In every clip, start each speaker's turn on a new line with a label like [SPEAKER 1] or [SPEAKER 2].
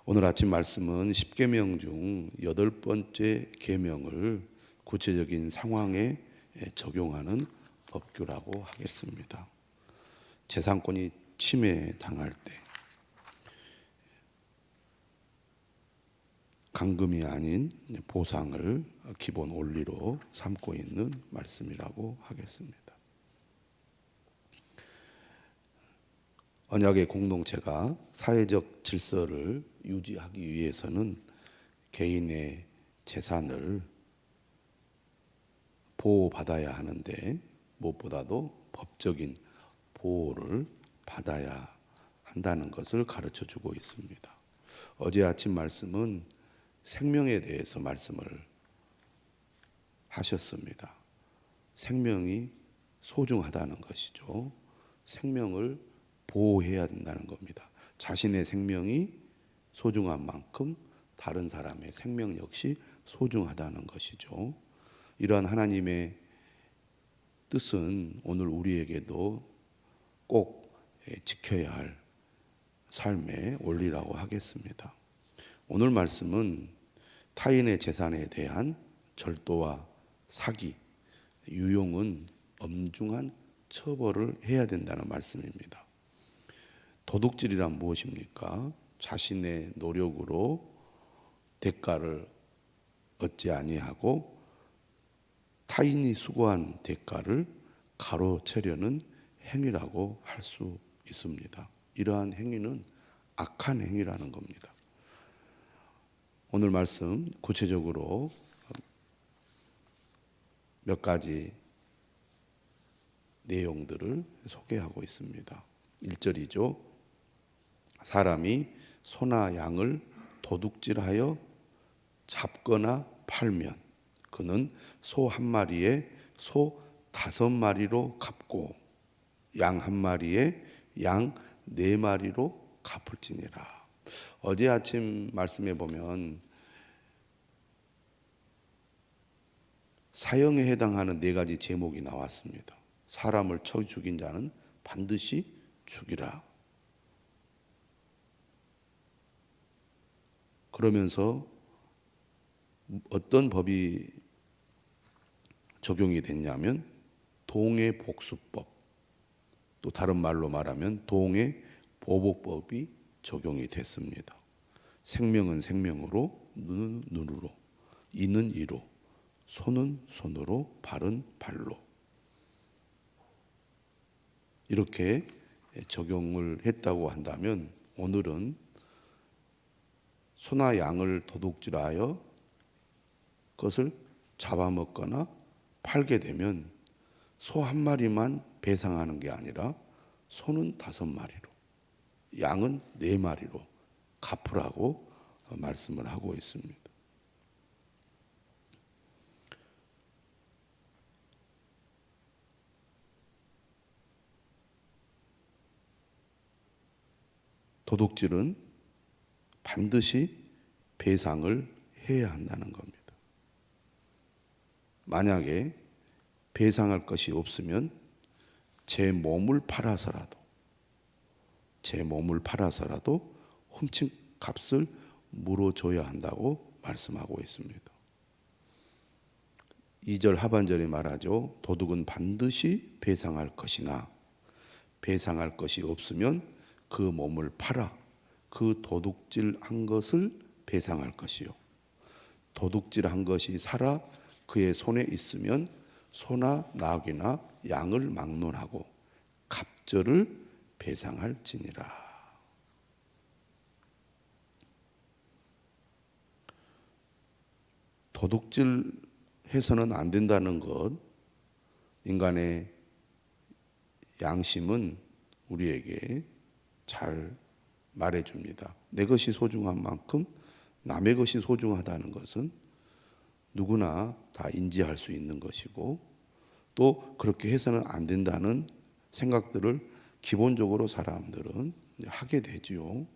[SPEAKER 1] 오늘 아침 말씀은 10계명 중 8번째 계명을 구체적인 상황에 적용하는 법규라고 하겠습니다. 재산권이 침해당할 때 감금이 아닌 보상을 기본 원리로 삼고 있는 말씀이라고 하겠습니다. 언약의 공동체가 사회적 질서를 유지하기 위해서는 개인의 재산을 보호받아야 하는데 무엇보다도 법적인 보호를 받아야 한다는 것을 가르쳐 주고 있습니다. 어제 아침 말씀은 생명에 대해서 말씀을 하셨습니다. 생명이 소중하다는 것이죠. 생명을 보호해야 된다는 겁니다. 자신의 생명이 소중한 만큼 다른 사람의 생명 역시 소중하다는 것이죠. 이러한 하나님의 뜻은 오늘 우리에게도 꼭 지켜야 할 삶의 원리라고 하겠습니다. 오늘 말씀은 타인의 재산에 대한 절도와 사기, 유용은 엄중한 처벌을 해야 된다는 말씀입니다. 도둑질이란 무엇입니까? 자신의 노력으로 대가를 얻지 아니하고 타인이 수고한 대가를 가로채려는 행위라고 할 수 있습니다. 이러한 행위는 악한 행위라는 겁니다. 오늘 말씀 구체적으로 몇 가지 내용들을 소개하고 있습니다. 1절이죠. 사람이 소나 양을 도둑질하여 잡거나 팔면 그는 소 한 마리에 소 5마리로 갚고 양 한 마리에 양 4마리로 갚을지니라. 어제 아침 말씀에 보면 사형에 해당하는 4가지 제목이 나왔습니다. 사람을 쳐 죽인 자는 반드시 죽이라. 그러면서 어떤 법이 적용이 됐냐면 동해복수법, 또 다른 말로 말하면 동해보복법이 적용이 됐습니다. 생명은 생명으로, 눈은 눈으로, 이는 이로, 손은 손으로, 발은 발로 이렇게 적용을 했다고 한다면 오늘은 소나 양을 도둑질하여 그것을 잡아먹거나 팔게 되면 소 한 마리만 배상하는 게 아니라 소는 5마리로, 양은 4마리로 갚으라고 말씀을 하고 있습니다. 도둑질은 반드시 배상을 해야 한다는 겁니다. 만약에 배상할 것이 없으면 제 몸을 팔아서라도 훔친 값을 물어줘야 한다고 말씀하고 있습니다. 2절 하반절에 말하죠. 도둑은 반드시 배상할 것이나 배상할 것이 없으면 그 몸을 팔아 그 도둑질한 것을 배상할 것이요. 도둑질한 것이 살아 그의 손에 있으면 소나 낙이나 양을 막론하고 갑절을 배상할지니라. 도둑질해서는 안 된다는 것, 인간의 양심은 우리에게 잘 말해줍니다. 내 것이 소중한 만큼 남의 것이 소중하다는 것은 누구나 다 인지할 수 있는 것이고 또 그렇게 해서는 안 된다는 생각들을 기본적으로 사람들은 하게 되지요.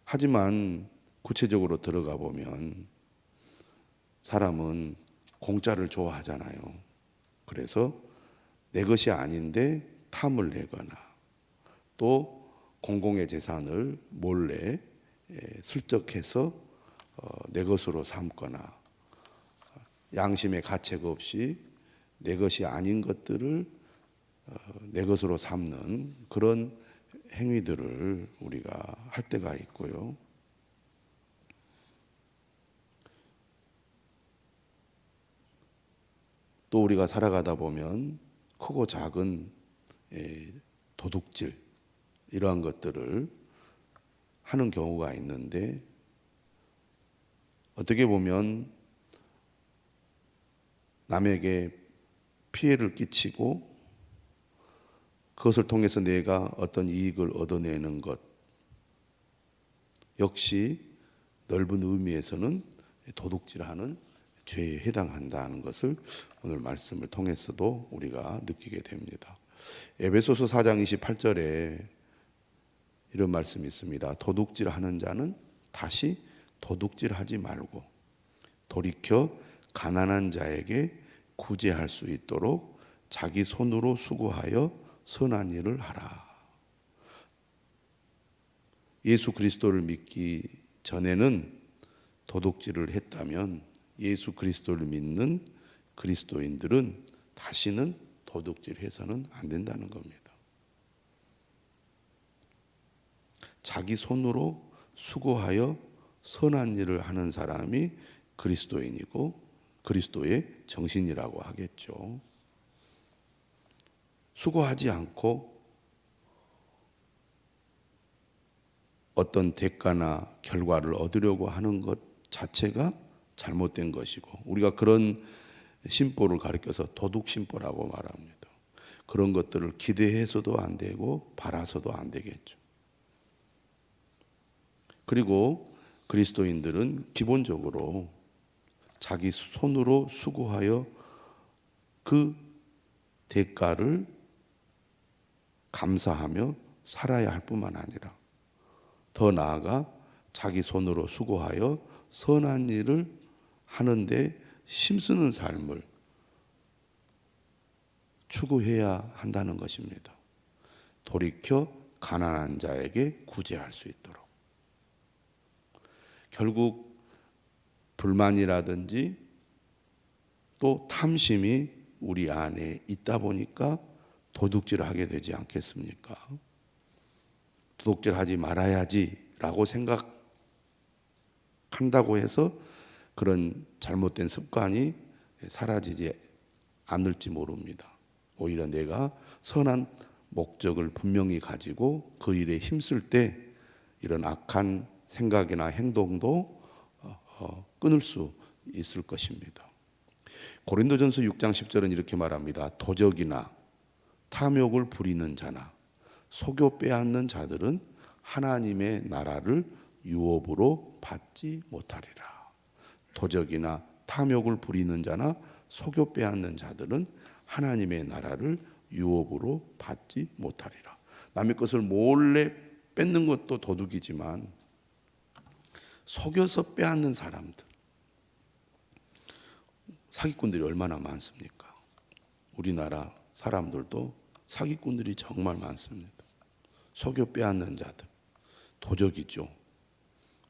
[SPEAKER 1] 하지만 구체적으로 들어가 보면 사람은 공짜를 좋아하잖아요. 그래서 내 것이 아닌데 탐을 내거나 또 공공의 재산을 몰래 슬쩍해서 내 것으로 삼거나 양심의 가책 없이 내 것이 아닌 것들을 내 것으로 삼는 그런 행위들을 우리가 할 때가 있고요. 또 우리가 살아가다 보면 크고 작은 도둑질 이러한 것들을 하는 경우가 있는데, 어떻게 보면 남에게 피해를 끼치고 그것을 통해서 내가 어떤 이익을 얻어내는 것 역시 넓은 의미에서는 도둑질하는 죄에 해당한다는 것을 오늘 말씀을 통해서도 우리가 느끼게 됩니다. 에베소서 4장 28절에 이런 말씀이 있습니다. 도둑질하는 자는 다시 도둑질하지 말고 돌이켜 가난한 자에게 구제할 수 있도록 자기 손으로 수고하여 선한 일을 하라. 예수 그리스도를 믿기 전에는 도둑질을 했다면 예수 그리스도를 믿는 그리스도인들은 다시는 도둑질해서는 안 된다는 겁니다. 자기 손으로 수고하여 선한 일을 하는 사람이 그리스도인이고 그리스도의 정신이라고 하겠죠. 수고하지 않고 어떤 대가나 결과를 얻으려고 하는 것 자체가 잘못된 것이고, 우리가 그런 심보를 가리켜서 도둑심보라고 말합니다. 그런 것들을 기대해서도 안 되고 바라서도 안 되겠죠. 그리고 그리스도인들은 기본적으로 자기 손으로 수고하여 그 대가를 감사하며 살아야 할 뿐만 아니라 더 나아가 자기 손으로 수고하여 선한 일을 하는데 힘쓰는 삶을 추구해야 한다는 것입니다. 돌이켜 가난한 자에게 구제할 수 있도록. 결국 불만이라든지 또 탐심이 우리 안에 있다 보니까 도둑질을 하게 되지 않겠습니까? 도둑질하지 말아야지라고 생각한다고 해서 그런 잘못된 습관이 사라지지 않을지 모릅니다. 오히려 내가 선한 목적을 분명히 가지고 그 일에 힘쓸 때 이런 악한 생각이나 행동도 끊을 수 있을 것입니다. 고린도전서 6장 10절은 이렇게 말합니다. 도적이나 탐욕을 부리는 자나 속여 빼앗는 자들은 하나님의 나라를 유업으로 받지 못하리라. 도적이나 탐욕을 부리는 자나 속여 빼앗는 자들은 하나님의 나라를 유업으로 받지 못하리라. 남의 것을 몰래 뺏는 것도 도둑이지만 속여서 빼앗는 사람들, 사기꾼들이 얼마나 많습니까? 우리나라 사람들도 사기꾼들이 정말 많습니다. 속여 빼앗는 자들, 도적이죠.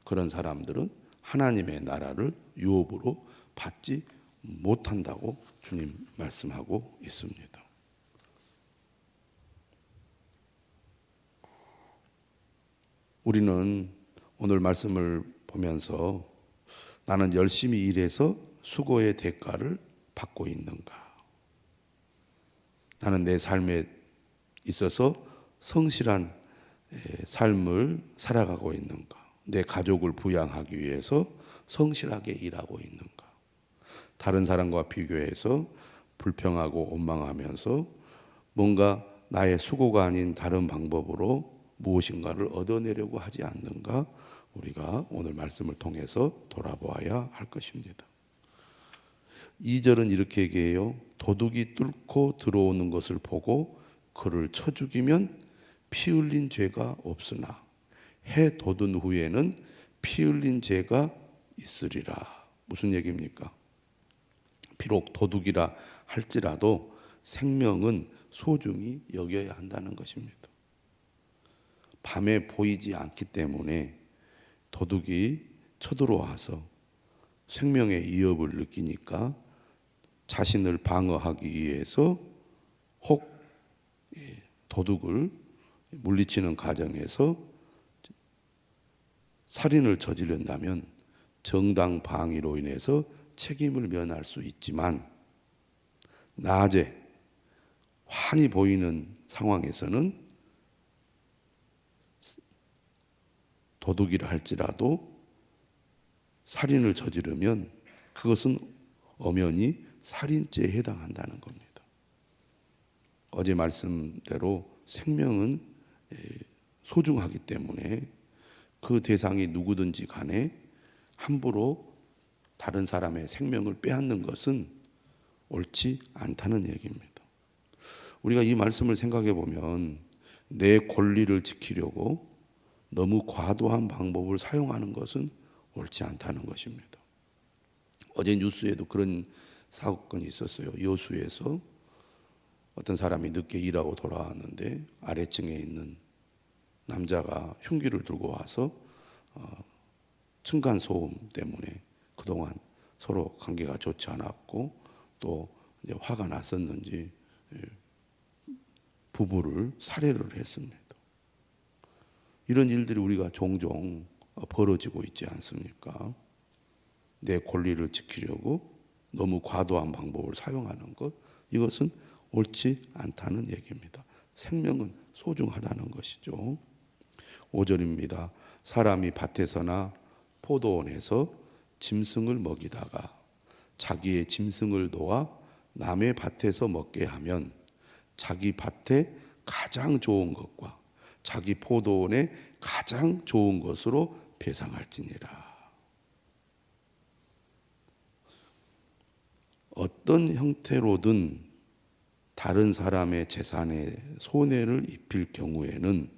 [SPEAKER 1] 그런 사람들은 하나님의 나라를 유업으로 받지 못한다고 주님 말씀하고 있습니다. 우리는 오늘 말씀을 보면서 나는 열심히 일해서 수고의 대가를 받고 있는가? 나는 내 삶에 있어서 성실한 삶을 살아가고 있는가? 내 가족을 부양하기 위해서 성실하게 일하고 있는가? 다른 사람과 비교해서 불평하고 원망하면서 뭔가 나의 수고가 아닌 다른 방법으로 무엇인가를 얻어내려고 하지 않는가? 우리가 오늘 말씀을 통해서 돌아보아야 할 것입니다. 2절은 이렇게 얘기해요. 도둑이 뚫고 들어오는 것을 보고 그를 쳐 죽이면 피 흘린 죄가 없으나 해 돋은 후에는 피 흘린 죄가 있으리라. 무슨 얘기입니까? 비록 도둑이라 할지라도 생명은 소중히 여겨야 한다는 것입니다. 밤에 보이지 않기 때문에 도둑이 쳐들어와서 생명의 위협을 느끼니까 자신을 방어하기 위해서 혹 도둑을 물리치는 과정에서 살인을 저지른다면 정당방위로 인해서 책임을 면할 수 있지만, 낮에 환히 보이는 상황에서는 도둑이라 할지라도 살인을 저지르면 그것은 엄연히 살인죄에 해당한다는 겁니다. 어제 말씀대로 생명은 소중하기 때문에 그 대상이 누구든지 간에 함부로 다른 사람의 생명을 빼앗는 것은 옳지 않다는 얘기입니다. 우리가 이 말씀을 생각해 보면 내 권리를 지키려고 너무 과도한 방법을 사용하는 것은 옳지 않다는 것입니다. 어제 뉴스에도 그런 사건이 있었어요. 여수에서 어떤 사람이 늦게 일하고 돌아왔는데 아래층에 있는 남자가 흉기를 들고 와서 층간소음 때문에 그동안 서로 관계가 좋지 않았고 또 이제 화가 났었는지 부부를 살해를 했습니다. 이런 일들이 우리가 종종 벌어지고 있지 않습니까? 내 권리를 지키려고 너무 과도한 방법을 사용하는 것, 이것은 옳지 않다는 얘기입니다. 생명은 소중하다는 것이죠. 5절입니다. 사람이 밭에서나 포도원에서 짐승을 먹이다가 자기의 짐승을 도와 남의 밭에서 먹게 하면 자기 밭에 가장 좋은 것과 자기 포도원에 가장 좋은 것으로 배상할지니라. 어떤 형태로든 다른 사람의 재산에 손해를 입힐 경우에는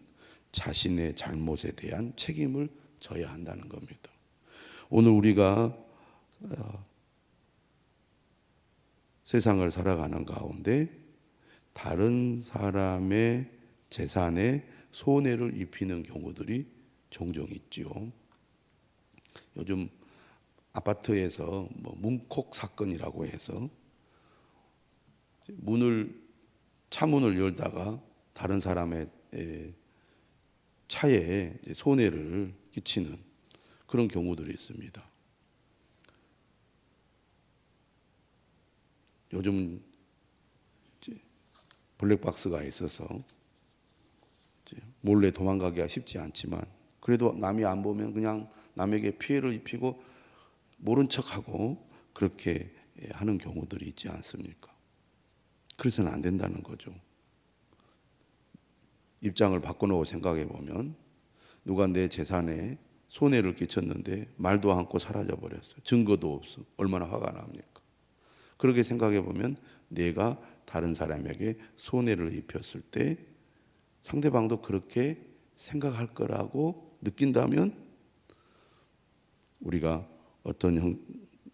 [SPEAKER 1] 자신의 잘못에 대한 책임을 져야 한다는 겁니다. 오늘 우리가 세상을 살아가는 가운데 다른 사람의 재산에 손해를 입히는 경우들이 종종 있지요. 요즘 아파트에서 문콕 사건이라고 해서 차문을 열다가 다른 사람의 차에 손해를 끼치는 그런 경우들이 있습니다. 요즘 블랙박스가 있어서 몰래 도망가기가 쉽지 않지만 그래도 남이 안 보면 그냥 남에게 피해를 입히고 모른 척하고 그렇게 하는 경우들이 있지 않습니까? 그래서는 안 된다는 거죠. 입장을 바꿔놓고 생각해 보면 누가 내 재산에 손해를 끼쳤는데 말도 않고 사라져 버렸어요. 증거도 없어. 얼마나 화가 납니까? 그렇게 생각해 보면 내가 다른 사람에게 손해를 입혔을 때 상대방도 그렇게 생각할 거라고 느낀다면 우리가 어떤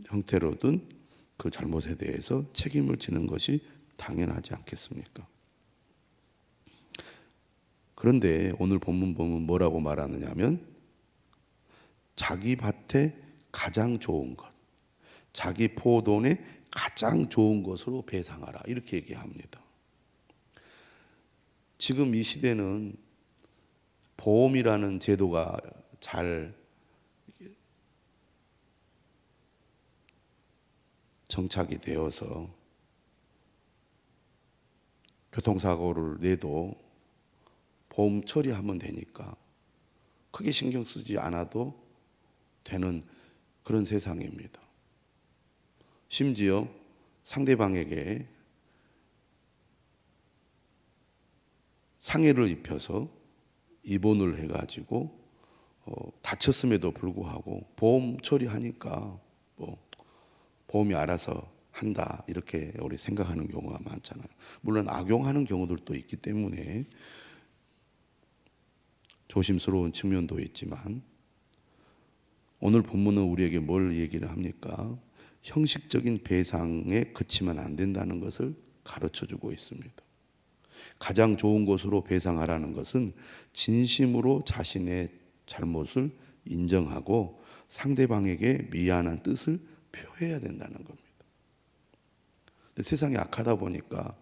[SPEAKER 1] 형태로든 그 잘못에 대해서 책임을 지는 것이 당연하지 않겠습니까? 그런데 오늘 본문 보면 뭐라고 말하느냐 하면 자기 밭에 가장 좋은 것, 자기 포도원에 가장 좋은 것으로 배상하라 이렇게 얘기합니다. 지금 이 시대는 보험이라는 제도가 잘 정착이 되어서 교통사고를 내도 보험 처리하면 되니까 크게 신경 쓰지 않아도 되는 그런 세상입니다. 심지어 상대방에게 상해를 입혀서 입원을 해가지고 다쳤음에도 불구하고 보험 처리하니까 보험이 알아서 한다 이렇게 우리 생각하는 경우가 많잖아요. 물론 악용하는 경우들도 있기 때문에 조심스러운 측면도 있지만 오늘 본문은 우리에게 뭘 얘기를 합니까? 형식적인 배상에 그치면 안 된다는 것을 가르쳐주고 있습니다. 가장 좋은 것으로 배상하라는 것은 진심으로 자신의 잘못을 인정하고 상대방에게 미안한 뜻을 표해야 된다는 겁니다. 근데 세상이 악하다 보니까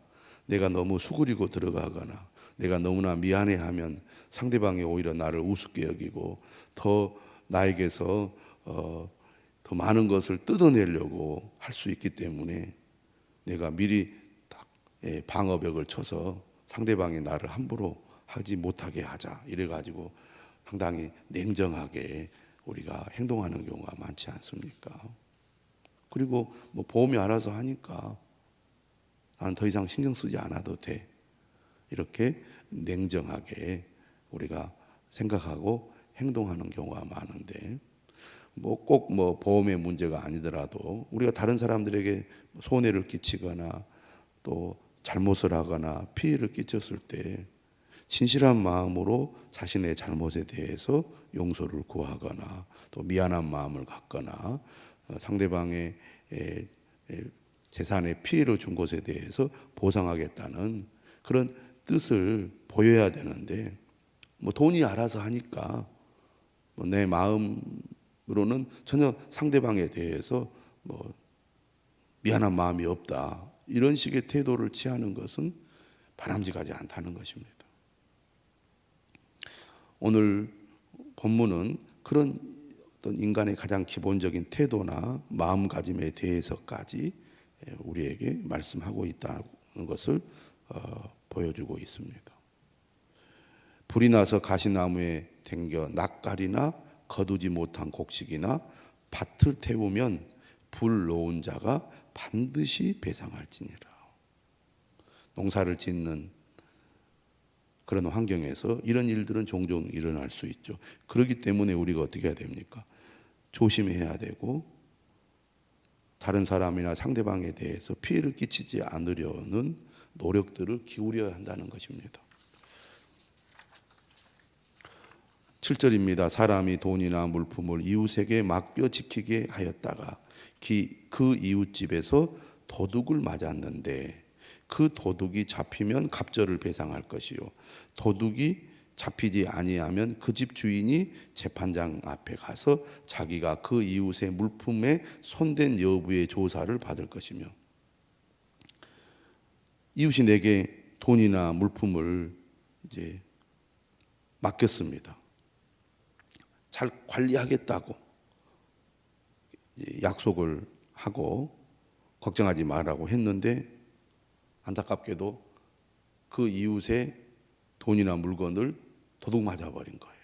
[SPEAKER 1] 내가 너무 수그리고 들어가거나 내가 너무나 미안해하면 상대방이 오히려 나를 우습게 여기고 더 나에게서 더 많은 것을 뜯어내려고 할 수 있기 때문에 내가 미리 딱 방어벽을 쳐서 상대방이 나를 함부로 하지 못하게 하자 이래가지고 상당히 냉정하게 우리가 행동하는 경우가 많지 않습니까? 그리고 뭐 보험이 알아서 하니까 나는 더 이상 신경 쓰지 않아도 돼. 이렇게 냉정하게 우리가 생각하고 행동하는 경우가 많은데 뭐 꼭 뭐 보험의 문제가 아니더라도 우리가 다른 사람들에게 손해를 끼치거나 또 잘못을 하거나 피해를 끼쳤을 때 진실한 마음으로 자신의 잘못에 대해서 용서를 구하거나 또 미안한 마음을 갖거나 상대방의 재산에 피해를 준 것에 대해서 보상하겠다는 그런 뜻을 보여야 되는데 뭐 돈이 알아서 하니까 뭐 내 마음으로는 전혀 상대방에 대해서 뭐 미안한 마음이 없다 이런 식의 태도를 취하는 것은 바람직하지 않다는 것입니다. 오늘 본문은 그런 어떤 인간의 가장 기본적인 태도나 마음가짐에 대해서까지 우리에게 말씀하고 있다는 것을 보여주고 있습니다. 불이 나서 가시나무에 댕겨 낯가리나 거두지 못한 곡식이나 밭을 태우면 불 놓은 자가 반드시 배상할지니라. 농사를 짓는 그런 환경에서 이런 일들은 종종 일어날 수 있죠. 그렇기 때문에 우리가 어떻게 해야 됩니까? 조심해야 되고 다른 사람이나 상대방에 대해서 피해를 끼치지 않으려는 노력들을 기울여야 한다는 것입니다. 7절입니다. 사람이 돈이나 물품을 이웃에게 맡겨 지키게 하였다가 그 이웃집에서 도둑을 맞았는데 그 도둑이 잡히면 갑절을 배상할 것이요 도둑이 잡히지 아니하면 그 집 주인이 재판장 앞에 가서 자기가 그 이웃의 물품에 손댄 여부의 조사를 받을 것이며 이웃이 내게 돈이나 물품을 이제 맡겼습니다. 잘 관리하겠다고 약속을 하고 걱정하지 말라고 했는데 안타깝게도 그 이웃의 돈이나 물건을 도둑 맞아버린 거예요.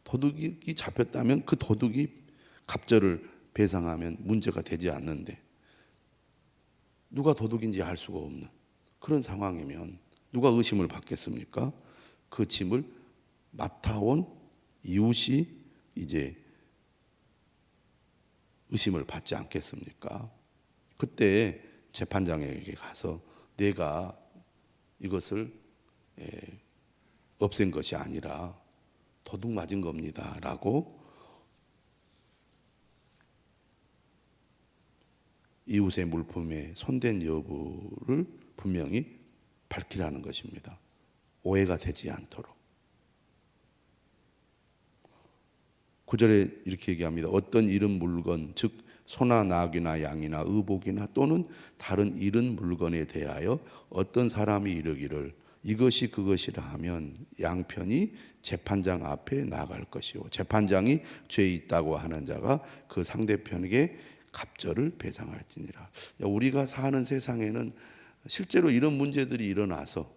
[SPEAKER 1] 도둑이 잡혔다면 그 도둑이 갑절을 배상하면 문제가 되지 않는데 누가 도둑인지 알 수가 없는 그런 상황이면 누가 의심을 받겠습니까? 그 짐을 맡아온 이웃이 이제 의심을 받지 않겠습니까? 그때 재판장에게 가서 내가 이것을 없앤 것이 아니라 도둑 맞은 겁니다 라고 이웃의 물품에 손댄 여부를 분명히 밝히라는 것입니다. 오해가 되지 않도록. 9절에 이렇게 얘기합니다. 어떤 잃은 물건 즉 소나 낙이나 양이나 의복이나 또는 다른 잃은 물건에 대하여 어떤 사람이 이르기를 이것이 그것이라 하면 양편이 재판장 앞에 나갈 것이요 재판장이 죄 있다고 하는 자가 그 상대편에게 갑절을 배상할지니라. 우리가 사는 세상에는 실제로 이런 문제들이 일어나서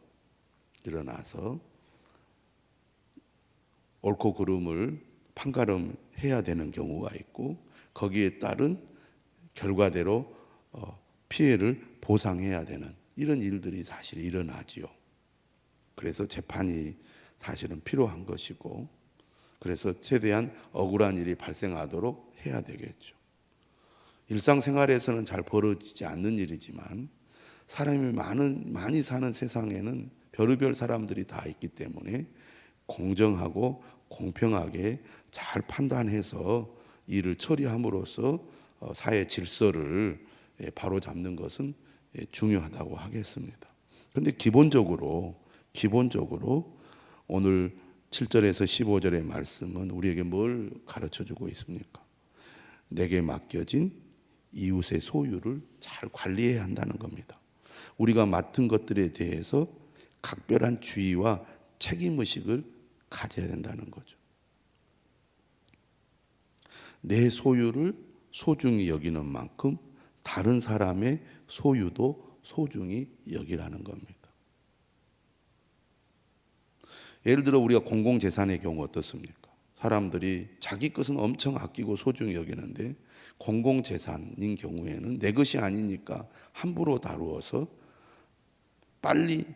[SPEAKER 1] 옳고 그름을 판가름해야 되는 경우가 있고 거기에 따른 결과대로 피해를 보상해야 되는 이런 일들이 사실 일어나지요. 그래서 재판이 사실은 필요한 것이고 그래서 최대한 억울한 일이 발생하도록 해야 되겠죠. 일상생활에서는 잘 벌어지지 않는 일이지만 사람이 많이 사는 세상에는 별의별 사람들이 다 있기 때문에 공정하고 공평하게 잘 판단해서 일을 처리함으로써 사회 질서를 바로잡는 것은 중요하다고 하겠습니다. 그런데 기본적으로 오늘 7절에서 15절의 말씀은 우리에게 뭘 가르쳐 주고 있습니까? 내게 맡겨진 이웃의 소유를 잘 관리해야 한다는 겁니다. 우리가 맡은 것들에 대해서 각별한 주의와 책임의식을 가져야 된다는 거죠. 내 소유를 소중히 여기는 만큼 다른 사람의 소유도 소중히 여기라는 겁니다. 예를 들어 우리가 공공재산의 경우 어떻습니까? 사람들이 자기 것은 엄청 아끼고 소중히 여기는데 공공재산인 경우에는 내 것이 아니니까 함부로 다루어서 빨리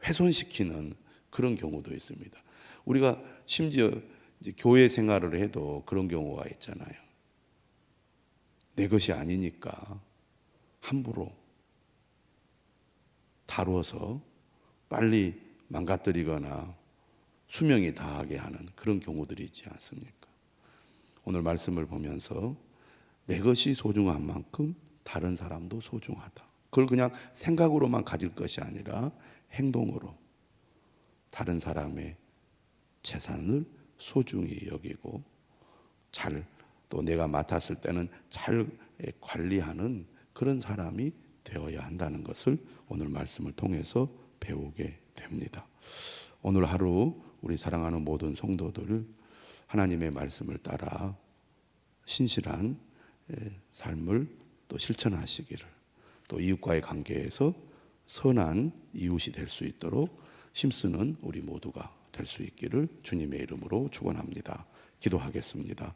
[SPEAKER 1] 훼손시키는 그런 경우도 있습니다. 우리가 심지어 이제 교회 생활을 해도 그런 경우가 있잖아요. 내 것이 아니니까 함부로 다루어서 빨리 망가뜨리거나 수명이 다하게 하는 그런 경우들이 있지 않습니까? 오늘 말씀을 보면서 내 것이 소중한 만큼 다른 사람도 소중하다. 그걸 그냥 생각으로만 가질 것이 아니라 행동으로 다른 사람의 재산을 소중히 여기고 잘 또 내가 맡았을 때는 잘 관리하는 그런 사람이 되어야 한다는 것을 오늘 말씀을 통해서 배우게 됩니다. 오늘 하루 우리 사랑하는 모든 성도들 하나님의 말씀을 따라 신실한 삶을 또 실천하시기를, 또 이웃과의 관계에서 선한 이웃이 될 수 있도록 힘쓰는 우리 모두가 될 수 있기를 주님의 이름으로 축원합니다. 기도하겠습니다.